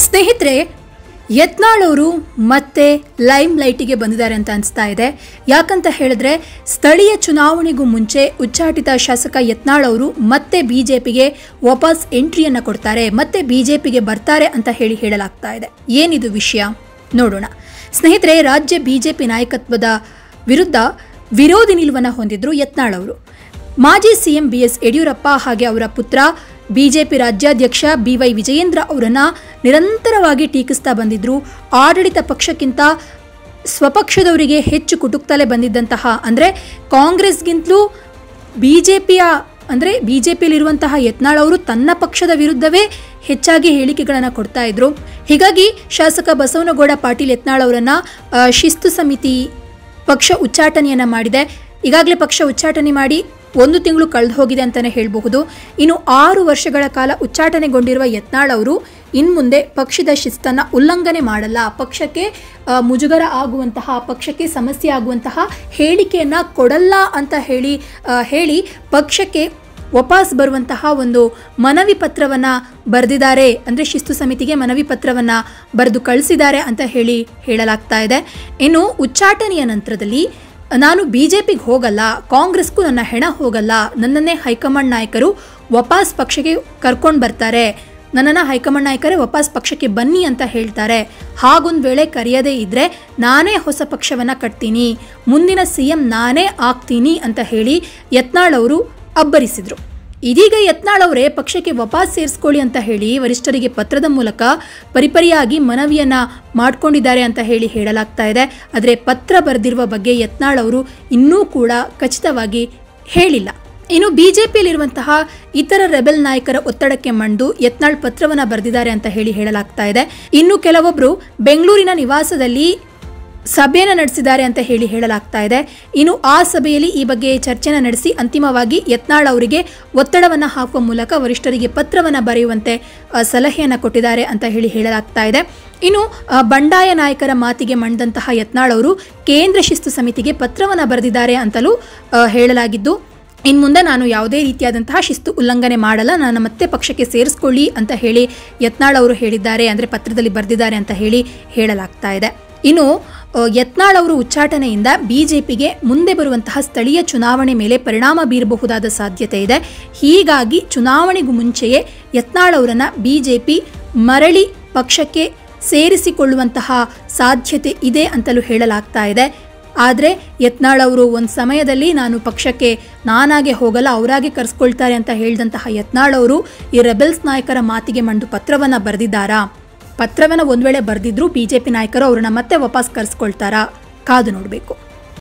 ಸ್ನೇಹಿತರೆ, ಯತ್ನಾಳ್ ಅವರು ಮತ್ತೆ ಲೈಮ್ ಲೈಟಿಗೆ ಬಂದಿದ್ದಾರೆ ಅಂತ ಅನಿಸ್ತಾ ಇದೆ. ಯಾಕಂತ ಹೇಳಿದ್ರೆ ಸ್ಥಳೀಯ ಚುನಾವಣೆಗೂ ಮುಂಚೆ ಉಚ್ಚಾಟಿತ ಶಾಸಕ ಯತ್ನಾಳ್ ಅವರು ಮತ್ತೆ ಬಿಜೆಪಿಗೆ ವಾಪಸ್ ಎಂಟ್ರಿಯನ್ನು ಕೊಡ್ತಾರೆ, ಮತ್ತೆ ಬಿಜೆಪಿಗೆ ಬರ್ತಾರೆ ಅಂತ ಹೇಳಲಾಗ್ತಾ ಇದೆ. ಏನಿದು ವಿಷಯ ನೋಡೋಣ. ಸ್ನೇಹಿತರೆ, ರಾಜ್ಯ ಬಿಜೆಪಿ ನಾಯಕತ್ವದ ವಿರುದ್ಧ ವಿರೋಧಿ ನಿಲುವನ್ನು ಹೊಂದಿದ್ರು ಯತ್ನಾಳ್ ಅವರು. ಮಾಜಿ ಸಿಎಂ BS ಯಡಿಯೂರಪ್ಪ ಹಾಗೆ ಅವರ ಪುತ್ರ ಬಿಜೆಪಿ ರಾಜ್ಯಾಧ್ಯಕ್ಷ BY ವಿಜಯೇಂದ್ರ ಅವರನ್ನ ನಿರಂತರವಾಗಿ ಟೀಕಿಸ್ತಾ ಬಂದಿದ್ರು. ಆಡಳಿತ ಪಕ್ಷಕ್ಕಿಂತ ಸ್ವಪಕ್ಷದವರಿಗೆ ಹೆಚ್ಚು ಕುಟುಕ್ತಲೇ ಬಂದಿದ್ದಂತಹ, ಅಂದರೆ ಕಾಂಗ್ರೆಸ್ಗಿಂತಲೂ ಬಿಜೆಪಿಯಲ್ಲಿರುವಂತಹ ಯತ್ನಾಳ್ ಅವರು ತನ್ನ ಪಕ್ಷದ ವಿರುದ್ಧವೇ ಹೆಚ್ಚಾಗಿ ಹೇಳಿಕೆಗಳನ್ನು ಕೊಡ್ತಾ ಇದ್ರು. ಹೀಗಾಗಿ ಶಾಸಕ ಬಸವನಗೌಡ ಪಾಟೀಲ್ ಯತ್ನಾಳ್ ಅವರನ್ನ ಶಿಸ್ತು ಸಮಿತಿ ಪಕ್ಷ ಉಚ್ಚಾಟನೆಯನ್ನು ಮಾಡಿದೆ. ಈಗಾಗಲೇ ಪಕ್ಷ ಉಚ್ಚಾಟನೆ ಮಾಡಿ 1 ತಿಂಗಳು ಕಳೆದು ಹೋಗಿದೆ ಅಂತಲೇ ಹೇಳಬಹುದು. ಇನ್ನು 6 ವರ್ಷಗಳ ಕಾಲ ಉಚ್ಚಾಟನೆಗೊಂಡಿರುವ ಯತ್ನಾಳ್ ಅವರು ಇನ್ಮುಂದೆ ಪಕ್ಷದ ಶಿಸ್ತನ್ನು ಉಲ್ಲಂಘನೆ ಮಾಡಲ್ಲ, ಪಕ್ಷಕ್ಕೆ ಮುಜುಗರ ಆಗುವಂತಹ, ಪಕ್ಷಕ್ಕೆ ಸಮಸ್ಯೆ ಆಗುವಂತಹ ಹೇಳಿಕೆಯನ್ನು ಕೊಡಲ್ಲ ಅಂತ ಹೇಳಿ ಪಕ್ಷಕ್ಕೆ ವಾಪಸ್ ಬರುವಂತಹ ಒಂದು ಮನವಿ ಪತ್ರವನ್ನು ಬರೆದಿದ್ದಾರೆ. ಅಂದರೆ ಶಿಸ್ತು ಸಮಿತಿಗೆ ಮನವಿ ಪತ್ರವನ್ನು ಬರೆದು ಕಳಿಸಿದ್ದಾರೆ ಅಂತ ಹೇಳಲಾಗ್ತಾ ಇದೆ. ಇನ್ನು ಉಚ್ಚಾಟನೆಯ ನಂತರದಲ್ಲಿ ನಾನು ಬಿಜೆಪಿಗೆ ಹೋಗಲ್ಲ, ಕಾಂಗ್ರೆಸ್ಗೂ ನನ್ನ ಹೆಣ ಹೋಗಲ್ಲ, ನನ್ನನ್ನೇ ಹೈಕಮಾಂಡ್ ನಾಯಕರು ವಾಪಸ್ ಪಕ್ಷಕ್ಕೆ ಕರ್ಕೊಂಡು ಬರ್ತಾರೆ, ನನ್ನನ್ನು ಹೈಕಮಾಂಡ್ ನಾಯಕರೇ ವಾಪಸ್ ಪಕ್ಷಕ್ಕೆ ಬನ್ನಿ ಅಂತ ಹೇಳ್ತಾರೆ. ಹಾಗೊಂದು ವೇಳೆ ಕರೆಯದೇ ಇದ್ದರೆ ನಾನೇ ಹೊಸ ಪಕ್ಷವನ್ನು ಕಟ್ತೀನಿ, ಮುಂದಿನ CM ನಾನೇ ಆಗ್ತೀನಿ ಅಂತ ಹೇಳಿ ಯತ್ನಾಳ್ ಅವರು ಅಬ್ಬರಿಸಿದರು. ಇದೀಗ ಯತ್ನಾಳ್ ಅವರೇ ಪಕ್ಷಕ್ಕೆ ವಾಪಸ್ ಸೇರಿಸ್ಕೊಳ್ಳಿ ಅಂತ ಹೇಳಿ ವರಿಷ್ಠರಿಗೆ ಪತ್ರದ ಮೂಲಕ ಪರಿಪರಿಯಾಗಿ ಮನವಿಯನ್ನು ಮಾಡಿಕೊಂಡಿದ್ದಾರೆ ಅಂತ ಹೇಳಲಾಗ್ತಾ ಇದೆ. ಆದರೆ ಪತ್ರ ಬರೆದಿರುವ ಬಗ್ಗೆ ಯತ್ನಾಳ್ ಅವರು ಇನ್ನೂ ಕೂಡ ಖಚಿತವಾಗಿ ಹೇಳಿಲ್ಲ. ಇನ್ನು ಬಿಜೆಪಿಯಲ್ಲಿರುವಂತಹ ಇತರ ರೆಬೆಲ್ ನಾಯಕರ ಒತ್ತಡಕ್ಕೆ ಮಣಿದು ಯತ್ನಾಳ್ ಪತ್ರವನ್ನು ಬರೆದಿದ್ದಾರೆ ಅಂತ ಹೇಳಲಾಗ್ತಾ ಇದೆ. ಇನ್ನು ಕೆಲವೊಬ್ಬರು ಬೆಂಗಳೂರಿನ ನಿವಾಸದಲ್ಲಿ ಸಭೆಯನ್ನು ನಡೆಸಿದ್ದಾರೆ ಅಂತ ಹೇಳಲಾಗ್ತಾ ಇದೆ. ಇನ್ನು ಆ ಸಭೆಯಲ್ಲಿ ಈ ಬಗ್ಗೆ ಚರ್ಚೆನ ನಡೆಸಿ ಅಂತಿಮವಾಗಿ ಯತ್ನಾಳ್ ಅವರಿಗೆ ಒತ್ತಡವನ್ನು ಹಾಕುವ ಮೂಲಕ ವರಿಷ್ಠರಿಗೆ ಪತ್ರವನ್ನು ಬರೆಯುವಂತೆ ಸಲಹೆಯನ್ನು ಕೊಟ್ಟಿದ್ದಾರೆ ಅಂತ ಹೇಳಲಾಗ್ತಾ ಇದೆ. ಇನ್ನು ಬಂಡಾಯ ನಾಯಕರ ಮಾತಿಗೆ ಮಣಿದಂತಹ ಯತ್ನಾಳ್ ಅವರು ಕೇಂದ್ರ ಶಿಸ್ತು ಸಮಿತಿಗೆ ಪತ್ರವನ್ನು ಬರೆದಿದ್ದಾರೆ ಅಂತಲೂ ಹೇಳಲಾಗಿದ್ದು, ಇನ್ನು ಮುಂದೆ ನಾನು ಯಾವುದೇ ರೀತಿಯಾದಂತಹ ಶಿಸ್ತು ಉಲ್ಲಂಘನೆ ಮಾಡಲ್ಲ, ನಾನು ಮತ್ತೆ ಪಕ್ಷಕ್ಕೆ ಸೇರಿಸ್ಕೊಳ್ಳಿ ಅಂತ ಯತ್ನಾಳ್ ಅವರು ಹೇಳಿದ್ದಾರೆ, ಅಂದರೆ ಪತ್ರದಲ್ಲಿ ಬರೆದಿದ್ದಾರೆ ಅಂತ ಹೇಳಲಾಗ್ತಾ ಇದೆ. ಇನ್ನು ಯತ್ನಾಳ್ ಅವರು ಉಚ್ಚಾಟನೆಯಿಂದ ಬಿಜೆಪಿಗೆ ಮುಂದೆ ಬರುವಂತಹ ಸ್ಥಳೀಯ ಚುನಾವಣೆ ಮೇಲೆ ಪರಿಣಾಮ ಬೀರಬಹುದಾದ ಸಾಧ್ಯತೆ ಇದೆ. ಹೀಗಾಗಿ ಚುನಾವಣೆಗೂ ಮುಂಚೆಯೇ ಯತ್ನಾಳ್ ಅವರನ್ನು ಬಿಜೆಪಿ ಮರಳಿ ಪಕ್ಷಕ್ಕೆ ಸೇರಿಸಿಕೊಳ್ಳುವಂತಹ ಸಾಧ್ಯತೆ ಇದೆ ಅಂತಲೂ ಹೇಳಲಾಗ್ತಾ ಇದೆ. ಆದರೆ ಯತ್ನಾಳ್ ಅವರು ಒಂದು ಸಮಯದಲ್ಲಿ ನಾನು ಪಕ್ಷಕ್ಕೆ ನಾನಾಗೆ ಹೋಗಲ್ಲ, ಅವರಾಗೆ ಕರೆಸ್ಕೊಳ್ತಾರೆ ಅಂತ ಹೇಳಿದಂತಹ ಯತ್ನಾಳ್ ಅವರು ಈ ರೆಬೆಲ್ಸ್ ನಾಯಕರ ಮಾತಿಗೆ ಮಣಿದು ಪತ್ರವನ್ನು ಬರೆದಿದ್ದಾರಾ? ಪತ್ರವನ್ನು ಒಂದು ವೇಳೆ ಬರೆದಿದ್ರು ಬಿಜೆಪಿ ನಾಯಕರು ಅವ್ರನ್ನ ಮತ್ತೆ ವಾಪಸ್ ಕರೆಸ್ಕೊಳ್ತಾರಾ? ಕಾದು ನೋಡಬೇಕು.